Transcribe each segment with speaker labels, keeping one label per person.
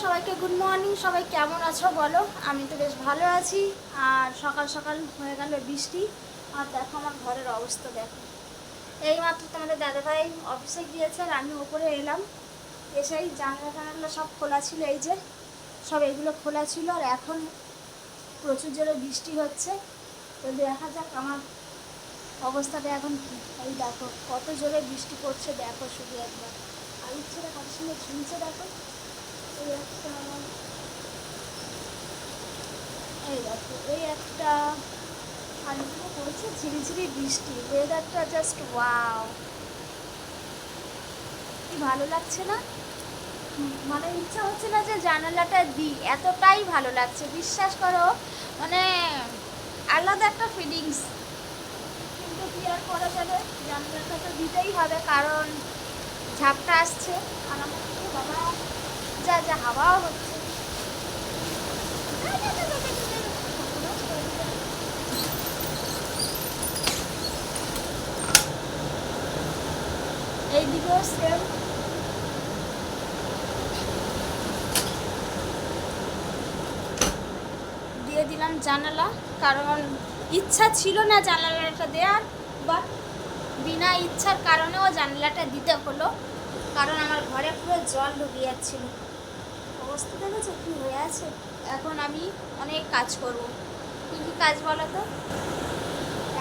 Speaker 1: সবাইকে good morning. সবাই কেমন আছো বলো? আমি তো বেশ ভালো আছি। আর সকাল সকাল হয়ে গেল বৃষ্টি। আর দেখো আমার ঘরের অবস্থা দেখো। এইমাত্র তোমাদের দাদাভাই অফিসে গিয়েছে আর আমি উপরে এলাম। এসেই জানলা সব খোলা ছিল, এই যে সব এগুলো খোলা ছিল। আর এখন প্রচুর জোরে বৃষ্টি হচ্ছে। তো দেখা যাক আমার অবস্থাটা এখন কি। এই দেখো কত জোরে বৃষ্টি পড়ছে, দেখো শুধু একবার। আর ইচ্ছেটা কত সুন্দর ঝুলছে দেখো। এই একটা, এই দেখো এই একটা, আর এখানে পড়ছে ঝিরিঝিরি বৃষ্টি। ওয়েদারটা জাস্ট ওয়াও, কি ভালো লাগছে না? মানে ইচ্ছা হচ্ছে না যে জানালাটা দিই, এতটাই ভালো লাগছে, বিশ্বাস করো। মানে আলাদা একটা ফিলিংস। কিন্তু কি আর করা যাবে, জানালাটা তো দিতেই হবে, কারণ ঝাপটা আসছে। আর আমার বাবা যা যা হাওয়াও হচ্ছে। এইদিকেও সেম। দিয়ে দিলাম জানালা, কারণ ইচ্ছা ছিল না জানালাটা দেওয়ার, বাট বিনা ইচ্ছার কারণেও জানালাটা দিতে হলো, কারণ আমার ঘরে পুরো জল ঢুকে যাচ্ছিল। অবস্থা দেখেছো কী হয়ে আছে। এখন আমি অনেক কাজ করব। কী কী কাজ বলো তো?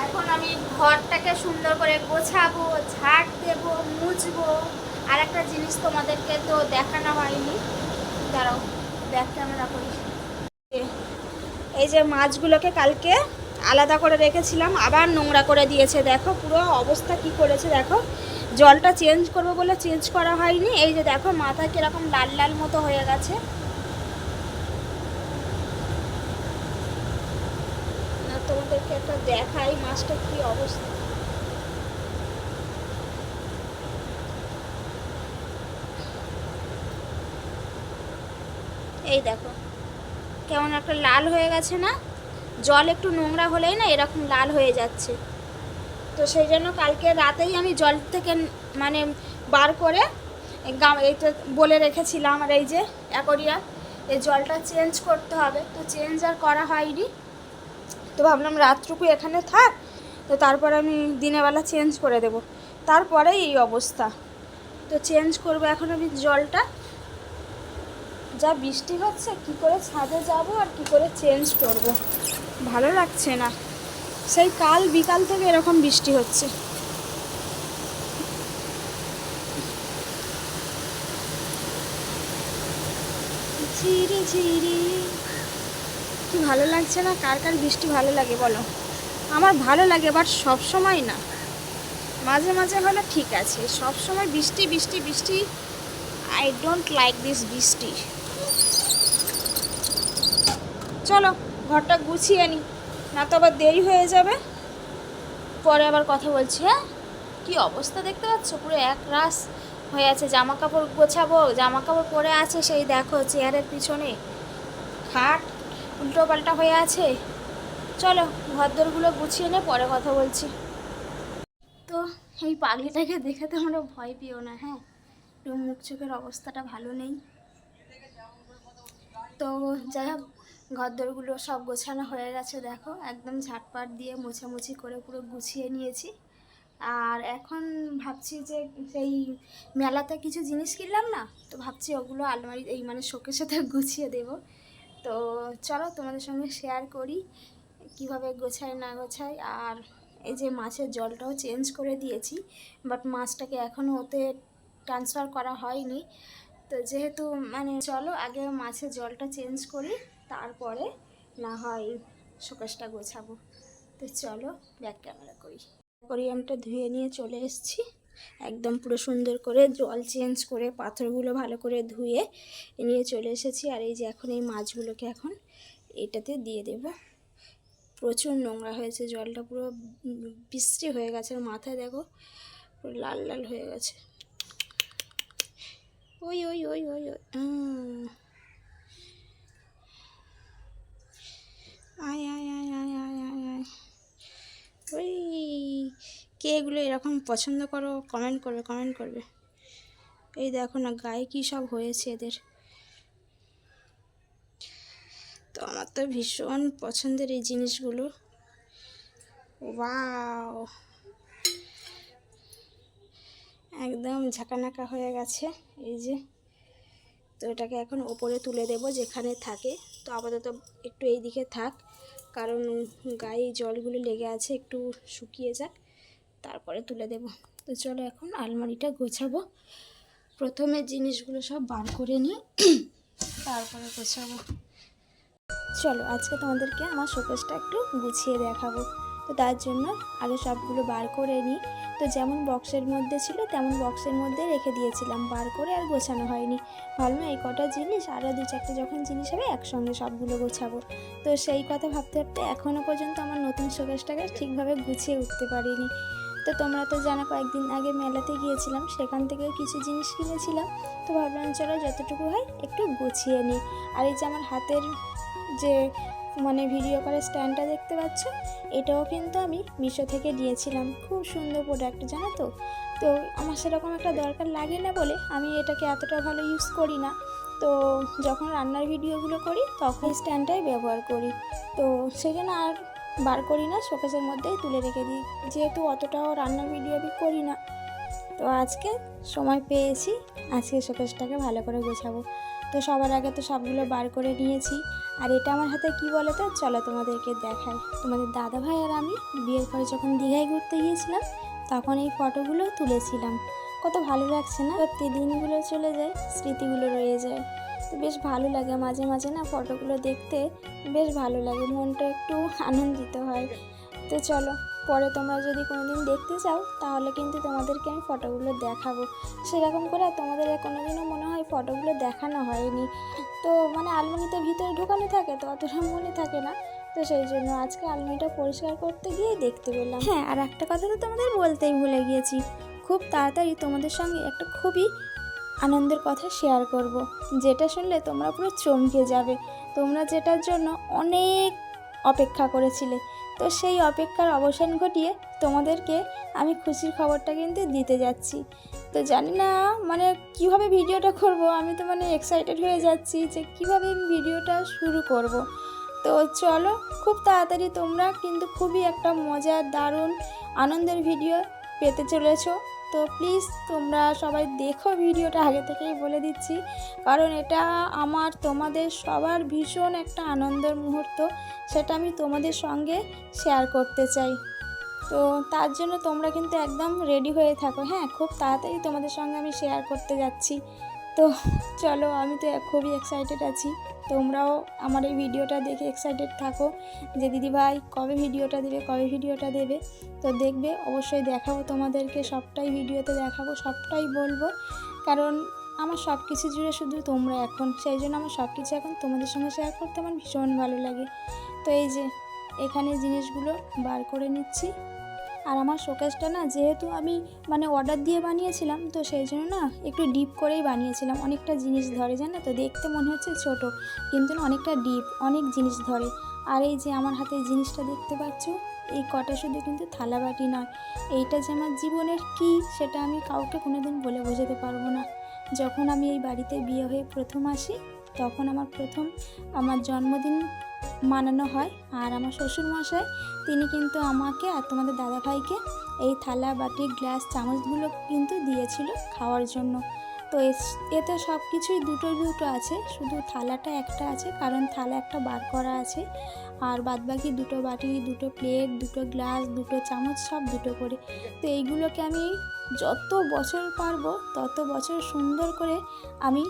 Speaker 1: এখন আমি ঘরটাকে সুন্দর করে গোছাবো, ঝাড় দেবো, মুছবো। আর একটা জিনিস তোমাদেরকে তো দেখানো হয়নি, দাঁড়াও ব্যাক ক্যামেরা করি। এই যে মাছগুলোকে কালকে আলাদা করে রেখেছিলাম, আবার নোংরা করে দিয়েছে। দেখো পুরো অবস্থা কি করেছে দেখো। জলটা চেঞ্জ করবো বলে চেঞ্জ করা হয়নি। এই যে দেখো মাথা কীরকম লাল লাল মতো হয়ে গেছে। তোমাদেরকে একটা দেখাই মাছটা কি অবস্থা। এই দেখো কেমন একটা লাল হয়ে গেছে না? জল একটু নোংরা হলেই না এরকম লাল হয়ে যাচ্ছে। তো সেই জন্য কালকে রাতেই আমি জল থেকে মানে বার করে এইটা বলে রেখেছিলাম। আর এই যে অ্যাকোরিয়াম, এই জলটা চেঞ্জ করতে হবে, তো চেঞ্জ আর করা হয়নি। তো ভাবলাম রাতটুকু এখানে থাক, তো তারপর আমি দিনেরবেলা চেঞ্জ করে দেব। তারপরে এই অবস্থা, তো চেঞ্জ করব এখন আমি জলটা। যা বৃষ্টি হচ্ছে, কি করে ছাদে যাব আর কি করে চেঞ্জ করব, ভালো লাগছে না। সেই কাল বিকাল থেকে এরকম বৃষ্টি হচ্ছে। ঝিরি ঝিরি, কি ভালো লাগছে না? কার কার বৃষ্টি ভালো লাগে বলো? আমার ভালো লাগে, বাট সব সময় না, মাঝে মাঝে হলে ঠিক আছে। সব সময় বৃষ্টি বৃষ্টি বৃষ্টি, আই ডোন্ট লাইক দিস বৃষ্টি। চলো ঘরটা গুছিয়ে নিই, না তো আবার দেরি হয়ে যাবে। পরে আবার কথা বলছি। হ্যাঁ, কি অবস্থা দেখতে পাচ্ছ, পুরো এক রাস হয়ে আছে। জামা কাপড় গোছাবো, জামা কাপড় পরে আছে সেই দেখো চেয়ারের পিছনে। খাট উল্টো পাল্টা হয়ে আছে। চলো ঘরদোরগুলো গুছিয়ে নে, পরে কথা বলছি। তো এই পাগলিটাকে দেখে তোমরা ভয় পেও না, হ্যাঁ? মুখ চোখের অবস্থাটা ভালো নেই। তো যাই হোক, ঘরদোরগুলো সব গোছানো হয়ে গেছে দেখো, একদম ঝাটপাট দিয়ে মোছামুছি করে পুরো গুছিয়ে নিয়েছি। আর এখন ভাবছি যে সেই মেলাতে কিছু জিনিস কিনলাম না, তো ভাবছি ওগুলো আলমারি এই মানে শোকেসেতে গুছিয়ে দেব। তো চলো তোমাদের সঙ্গে শেয়ার করি কিভাবে গোছাই না গোছাই। আর এই যে মাছের জলটাও চেঞ্জ করে দিয়েছি, বাট মাছটাকে এখনও ওতে ট্রান্সফার করা হয়নি। তো যেহেতু মানে চলো আগে মাছের জলটা চেঞ্জ করি, তারপরে না হয় শোকেসটা গোছাবো। তো চলো ব্যাক ক্যামেরা করি। অ্যাকোয়ারিয়ামটা ধুয়ে নিয়ে চলে এসেছি, একদম পুরো সুন্দর করে জল চেঞ্জ করে পাথরগুলো ভালো করে ধুয়ে নিয়ে চলে এসেছি। আর এই যে এখন এই মাছগুলোকে এখন এটাতে দিয়ে দেব। প্রচুর নোংরা হয়েছে, জলটা পুরো বিশ্রী হয়ে গেছে। মাথায় দেখো পুরো লাল লাল হয়ে গেছে। ওই ওই ওই ওই ওই আয় আয় আয় আয় আয় আয় আয়। ওই কে এগুলো এরকম পছন্দ করো, কমেন্ট করবে। এই দেখো না গায়ে কী সব হয়েছে এদের। তো আমার তো ভীষণ পছন্দের এই জিনিসগুলো। ওয়াও, একদম ঝাঁকানাকা হয়ে গেছে এই যে। তো এটাকে এখন ওপরে তুলে দেব যেখানে থাকে। তো আপাতত একটু এই দিকে থাক, কারণ গায়ে জলগুলো লেগে আছে, একটু শুকিয়ে যাক তারপরে তুলে দেব। তো চলো এখন আলমারিটা গোছাবো। প্রথমে জিনিসগুলো সব বার করে নিই, তারপরে গোছাবো। চলো আজকে তোমাদেরকে আমার শোকেসটা একটু গুছিয়ে দেখাবো। তো তার জন্য আগে সবগুলো বার করে নিই। তো যেমন বক্সের মধ্যে ছিল তেমন বক্সের মধ্যে রেখে দিয়েছিলাম, বার করে আর গোছানো হয়নি। ভাবলাম এই কটা জিনিস আরও 2-4টে যখন জিনিস হবে একসঙ্গে সবগুলো গোছাবো। তো সেই কথা ভাবতে ভাবতে এখনও পর্যন্ত আমার নতুন শোকেসটাকে ঠিকভাবে গুছিয়ে উঠতে পারিনি। তো তোমরা তো জানো কয়েকদিন আগে মেলাতে গিয়েছিলাম, সেখান থেকেও কিছু জিনিস কিনেছিলাম। তো ভাবলাম চলো যতটুকু হয় একটু গুছিয়ে নিই। আর এই যে আমার হাতের যে ভিডিও করার স্ট্যান্ডটা দেখতে পাচ্ছ, এটাও কিন্তু আমি মিশো থেকে নিয়েছিলাম। খুব সুন্দর প্রোডাক্ট জানো তো। তো আমার সেরকম একটা দরকার লাগে না বলে আমি এটাকে এতটা ভালো ইউজ করি না। তো যখন রান্নার ভিডিওগুলো করি তখন স্ট্যান্ডটাই ব্যবহার করি। তো সেই জন্য আর বার করি না, শোকেসের মধ্যেই তুলে রেখে দিই, যেহেতু অতটাও রান্নার ভিডিও আমি করি না। তো আজকে সময় পেয়েছি, আজকে শোকেসটাকে ভালো করে গোছাবো। তো সবার আগে তো সবগুলো বার করে নিয়েছি। আর এটা আমার হাতে কি বলো তো, চলো তোমাদেরকে দেখাই। তোমাদের দাদাভাই আর আমি বিয়ের পরে যখন দীঘায় ঘুরতে গিয়েছিলাম তখন এই ফটোগুলো তুলেছিলাম। কত ভালো লাগছে না, সত্যি দিনগুলো চলে যায়, স্মৃতিগুলো রয়ে যায়। তো বেশ ভালো লাগে মাঝে মাঝে না ফটোগুলো দেখতে, বেশ ভালো লাগে, মনটা একটু আনন্দিত হয়। তো চলো পরে তোমরা যদি কোনোদিন দেখতে চাও তাহলে কিন্তু তোমাদেরকে আমি ফটোগুলো দেখাবো। সেরকম করে তোমাদের কোনোদিনও মনে হয় ফটোগুলো দেখানো হয়নি। তো আলমারিতে ভিতরে ঢোকানো থাকে তো অতটা মনে থাকে না। তো সেই জন্য আজকে আলমারিটা পরিষ্কার করতে গিয়ে দেখতে পেলাম। হ্যাঁ, আর একটা কথা তো তোমাদের বলতেই ভুলে গিয়েছি, খুব তাড়াতাড়ি তোমাদের সঙ্গে একটা খুবই আনন্দের কথা শেয়ার করব, যেটা শুনলে তোমরা পুরো চমকে যাবে। তোমরা যেটার জন্য অনেক অপেক্ষা করেছিলে, তো সেই অপেক্ষার অবসান ঘটিয়ে তোমাদেরকে আমি খুশির খবরটা কিন্তু দিতে যাচ্ছি। তো জানি না কিভাবে ভিডিওটা করব, আমি তো এক্সাইটেড হয়ে যাচ্ছি যে কিভাবে ভিডিওটা শুরু করব। তো চলো খুব তাড়াতাড়ি তোমরা কিন্তু খুবই একটা মজার দারুণ আনন্দের ভিডিও পেতে চলেছো। তো প্লিজ তোমরা সবাই দেখো ভিডিওটা, আগে থেকেই বলে দিচ্ছি, কারণ এটা আমার তোমাদের সবার ভীষণ একটা আনন্দের মুহূর্ত, সেটা আমি তোমাদের সঙ্গে শেয়ার করতে চাই। তো তার জন্য তোমরা কিন্তু একদম রেডি হয়ে থাকো। হ্যাঁ, খুব তাড়াতাড়ি তোমাদের সঙ্গে আমি শেয়ার করতে যাচ্ছি। তো চলো, আমি তো খুবই এক্সাইটেড আছি, তোমরাও আমার এই ভিডিওটা দেখে এক্সাইটেড থাকো যে দিদিভাই কবে ভিডিওটা দেবে। তো দেখবে, অবশ্যই দেখাবো তোমাদেরকে, সবটাই ভিডিওতে দেখাবো, সবটাই বলবো, কারণ আমার সব কিছু জুড়ে শুধু তোমরা এখন, সেই জন্য আমার সব কিছু এখন তোমাদের সঙ্গে শেয়ার করতে আমার ভীষণ ভালো লাগে। তো এই যে এখানে জিনিসগুলো বার করে নিচ্ছি। আর আমার শোকেসটা না, যেহেতু আমি অর্ডার দিয়ে বানিয়েছিলাম, তো সেই জন্য না একটু ডিপ করেই বানিয়েছিলাম। অনেকটা জিনিস ধরে, জানো তো, দেখতে মনে হচ্ছে ছোট, কিন্তু না অনেকটা ডিপ, অনেক জিনিস ধরে। আর এই যে আমার হাতে জিনিসটা দেখতে পাচ্ছ, এই কটা শুধু কিন্তু থালাবাটি নয়, এইটা যে আমার জীবনের কী সেটা আমি কাউকে কোনোদিন বলে বোঝাতে পারবো না। যখন আমি এই বাড়িতে বিয়ে হয়ে প্রথম আসি, তখন আমার জন্মদিন মানানো হয়। আর আমার শ্বশুরমশাই তিনি কিন্তু আমাকে আর তোমাদের দাদাভাইকে এই থালা বাটি গ্লাস চামচগুলো কিন্তু দিয়েছিল খাওয়ার জন্য। তো এতে সব কিছুই দুটো দুটো আছে, শুধু থালাটা একটা আছে, কারণ থালা একটা বার করা আছে। আর বাদবাকি দুটো বাটি, দুটো প্লেট, দুটো গ্লাস, দুটো চামচ, সব দুটো করে। তো এইগুলোকে আমি যত বছর পারবো তত বছর সুন্দর করে আমি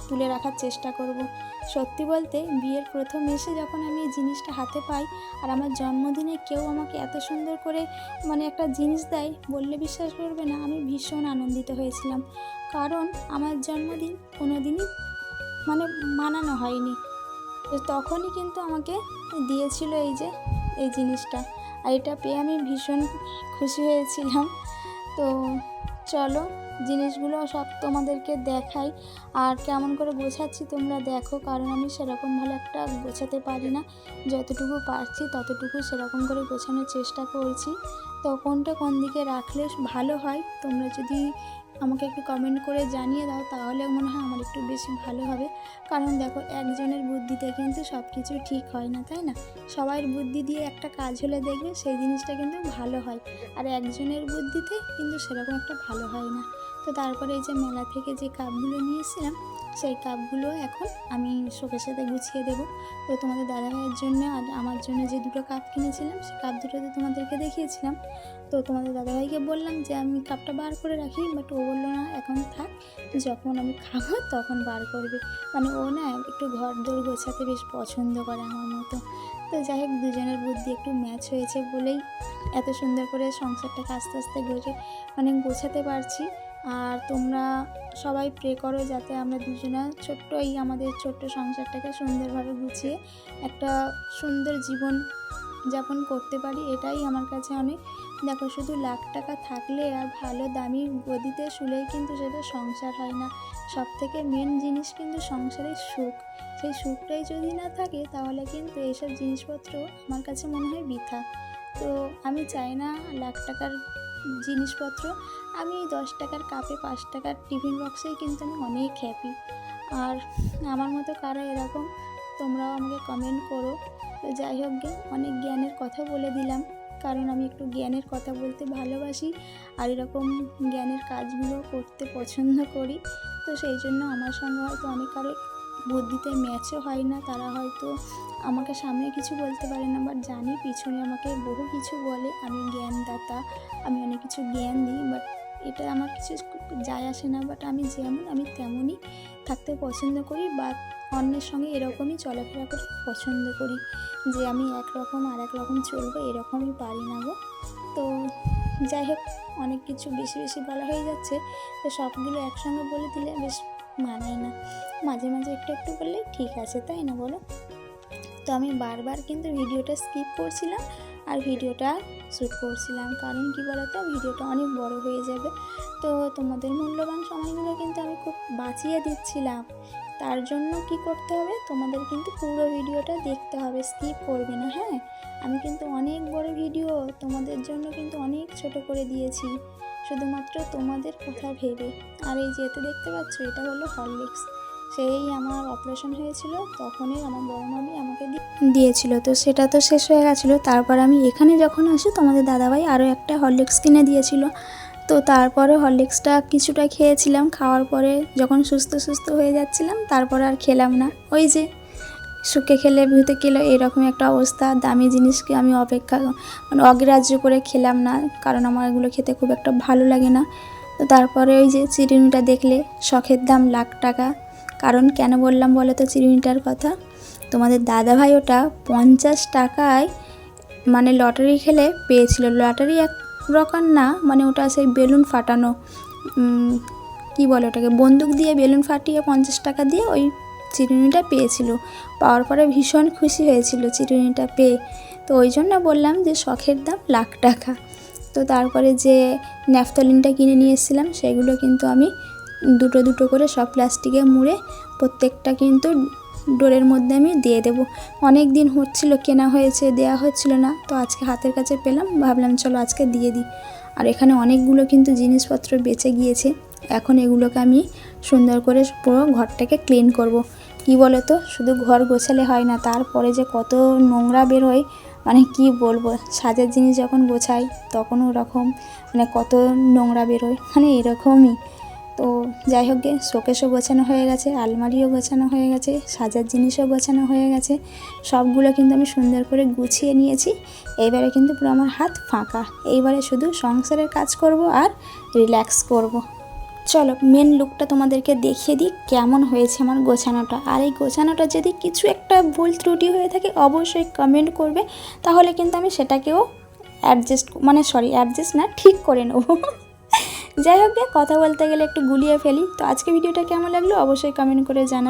Speaker 1: তুলে রাখার চেষ্টা করব। সত্যি বলতে বিয়ের প্রথম এসে যখন আমি এই জিনিসটা হাতে পাই, আর আমার জন্মদিনে কেউ আমাকে এত সুন্দর করে একটা জিনিস দেয়, বললে বিশ্বাস করবে না, আমি ভীষণ আনন্দিত হয়েছিলাম। কারণ আমার জন্মদিন কোনো দিনই মানানো হয়নি, তো তখনই কিন্তু আমাকে দিয়েছিল এই জিনিসটা, আর এটা পেয়ে আমি ভীষণ খুশি হয়েছিলাম। তো চলো জিনিসগুলো সব তোমাদেরকে দেখাই, আর কেমন করে গোছাচ্ছি তোমরা দেখো, কারণ আমি সেরকম ভালো একটা গোছাতে পারি না, যতটুকু পারছি ততটুকু সেরকম করে গোছানোর চেষ্টা করছি। তো কোনটা কোন দিকে রাখলে ভালো হয় তোমরা যদি আমাকে একটু কমেন্ট করে জানিয়ে দাও, তাহলে মনে হয় আমার একটু বেশি ভালো হবে। কারণ দেখো, একজনের বুদ্ধিতে কিন্তু সব কিছু ঠিক হয় না, তাই না? সবার বুদ্ধি দিয়ে একটা কাজ হলে দেখবে সেই জিনিসটা কিন্তু ভালো হয়, আর একজনের বুদ্ধিতে কিন্তু সেরকম একটা ভালো হয় না। তো তারপরে এই যে মেলা থেকে যে কাপগুলো নিয়েছিলাম, সেই কাপগুলো এখন আমি শোকেসেতে গুছিয়ে দেবো। তো তোমাদের দাদাভাইয়ের জন্য আর আমার জন্য যে দুটো কাপ কিনেছিলাম, সেই কাপ দুটো তো তোমাদেরকে দেখিয়েছিলাম। তো তোমাদের দাদাভাইকে বললাম যে আমি কাপটা বার করে রাখি, বাট ও বললো না, এখন থাক, যখন আমি খাবো তখন বার করবে। মানে ও না একটু ঘর দোর গোছাতে বেশ পছন্দ করে আমার মতো। তো যাই হোক, দুজনের বুদ্ধি একটু ম্যাচ হয়েছে বলেই এত সুন্দর করে সংসারটাকে আস্তে আস্তে গোছাতে পারছি। আর তোমরা সবাই প্রে করো যাতে আমরা দুজনা এই আমাদের ছোট্ট সংসারটাকে সুন্দরভাবে গুছিয়ে একটা সুন্দর জীবন যাপন করতে পারি, এটাই আমার কাছে অনেক। দেখো, শুধু লাখ টাকা থাকলে আর ভালো দামি গদিতে শুলেই কিন্তু সেটা সংসার হয় না। সব থেকে মেন জিনিস কিন্তু সংসারের সুখ। সেই সুখটাই যদি না থাকে, তাহলে কিন্তু এইসব জিনিসপত্র আমার কাছে মনে হয় বৃথা। তো আমি চাই না লাখ টাকার জিনিসপত্র। আমি 10 টাকার কাপে 5 টাকার টিফিন বক্সেই কিন্তু আমি অনেক হ্যাপি। আর আমার মতো কারা এরকম, তোমরাও আমাকে কমেন্ট করো। তো যাই হোক গে, অনেক জ্ঞানের কথা বলে দিলাম, কারণ আমি একটু জ্ঞানের কথা বলতে ভালোবাসি আর এরকম জ্ঞানের কাজগুলো করতে পছন্দ করি। তো সেই জন্য আমার সঙ্গে হয়তো অনেক কারো বুদ্ধিতে ম্যাচও হয় না, তারা হয়তো আমাকে সামনে কিছু বলতে পারে না, বাট জানি পিছনে আমাকে বহু কিছু বলে। আমি জ্ঞানদাতা, আমি অনেক কিছু জ্ঞান দিই, বাট এটা আমার কিছু যায় আসে না। বাট আমি যেমন আমি তেমনই থাকতে পছন্দ করি, বা অন্যের সঙ্গে এরকমই চলাফেরা করতে পছন্দ করি, যে আমি একরকম আর এক রকম চলবো এরকমই পারি না গো। তো যাই হোক, অনেক কিছু বেশি বেশি বলা হয়ে যাচ্ছে, তো সবগুলো একসঙ্গে বলে দিলে বেশ মানায় না। মাঝে মাঝে একটু একটু বললেই ঠিক আছে, তাই না বলো? তো আমি বারবার কিন্তু ভিডিওটা স্কিপ করছিলাম আর ভিডিওটা শ্যুট করছিলাম, কারণ কি বলতো, ভিডিওটা অনেক বড় হয়ে যাবে। তো তোমাদের মূল্যবান সময়গুলো কিন্তু আমি খুব বাঁচিয়ে দিচ্ছিলাম। তার জন্য কি করতে হবে, তোমাদের কিন্তু পুরো ভিডিওটা দেখতে হবে, স্কিপ করবে না, হ্যাঁ? আমি কিন্তু অনেক বড় ভিডিও তোমাদের জন্য কিন্তু অনেক ছোট করে দিয়েছি, শুধুমাত্র তোমাদের কথা ভেবে। আর এই যেতে দেখতে পাচ্ছ, এটা হলো হরলিক্স। সেই আমার অপারেশন হয়েছিল, তখনই আমার বড় মামি আমাকে দিয়েছিল। তো সেটা তো শেষ হয়ে গেছিলো। তারপর আমি এখানে যখন আসি, তোমাদের দাদাভাই আরও একটা হরলিক্স কিনে দিয়েছিল। তো তারপরে হরলিক্সটা কিছুটা খেয়েছিলাম, খাওয়ার পরে যখন সুস্থ হয়ে যাচ্ছিলাম, তারপর আর খেলাম না। ওই যে শুকে খেলে ভূতে খেলে, এরকম একটা অবস্থা। দামি জিনিসকে আমি অগ্রাহ্য করে খেলাম না, কারণ আমার এগুলো খেতে খুব একটা ভালো লাগে না। তো তারপরে ওই যে চিরুনিটা দেখলে, শখের দাম লাখ টাকা। কারণ কেন বললাম বলো তো চিরুনিটার কথা? তোমাদের দাদাভাই ওটা 50 টাকায় লটারি খেলে পেয়েছিল। লটারি এক রকম না, ওটা সেই বেলুন ফাটানো, কি বলে ওটাকে, বন্দুক দিয়ে বেলুন ফাটিয়ে 50 টাকা দিয়ে ওই চিরুনিটা পেয়েছিল। পাওয়ার পরে ভীষণ খুশি হয়েছিল চিরুনিটা পেয়ে। তো ওই জন্য বললাম যে শখের দাম লাখ টাকা। তো তারপরে যে ন্যাপথলিনটা কিনে নিয়ে এসেছিলাম, সেগুলো কিন্তু আমি দুটো দুটো করে সব প্লাস্টিকে মুড়ে প্রত্যেকটা কিন্তু ডোরের মধ্যে আমি দিয়ে দেবো। অনেক দিন হচ্ছিল কেনা হয়েছে, দেওয়া হচ্ছিল না, তো আজকে হাতের কাছে পেলাম, ভাবলাম চলো আজকে দিয়ে দিই। আর এখানে অনেকগুলো কিন্তু জিনিসপত্র বেঁচে গিয়েছে। এখন এগুলোকে আমি সুন্দর করে পুরো ঘরটাকে ক্লিন করব। কি বলো তো, শুধু ঘর গোছালে হয় না, তারপরে যে কত নোংরা বের হয়, কি বলবো। সাজের জিনিস যখন গোছাই তখন ওরকম কত নোংরা বের হয়, এরকমই। তো যাই হোক গে, শোকেসও গোছানো হয়ে গেছে, আলমারিও গোছানো হয়ে গেছে, সাজার জিনিসও গোছানো হয়ে গেছে। সবগুলো কিন্তু আমি সুন্দর করে গুছিয়ে নিয়েছি। এইবারে কিন্তু পুরো আমার হাত ফাঁকা। এইবারে শুধু সংসারের কাজ করব আর রিল্যাক্স করব। চলো মেন লুকটা তোমাদেরকে দেখিয়ে দিই কেমন হয়েছে আমার গোছানোটা। আর এই গোছানোটা যদি কিছু একটা ভুল ত্রুটি হয়ে থাকে, অবশ্যই কমেন্ট করবে, তাহলে কিন্তু আমি সেটাকেও অ্যাডজাস্ট না, ঠিক করে নেবো। যাই হোক, কথা বলতে গেলে একটু গুলিয়ে ফেলি। তো আজকে ভিডিওটা কেমন লাগলো অবশ্যই কমেন্ট করে জানাবে।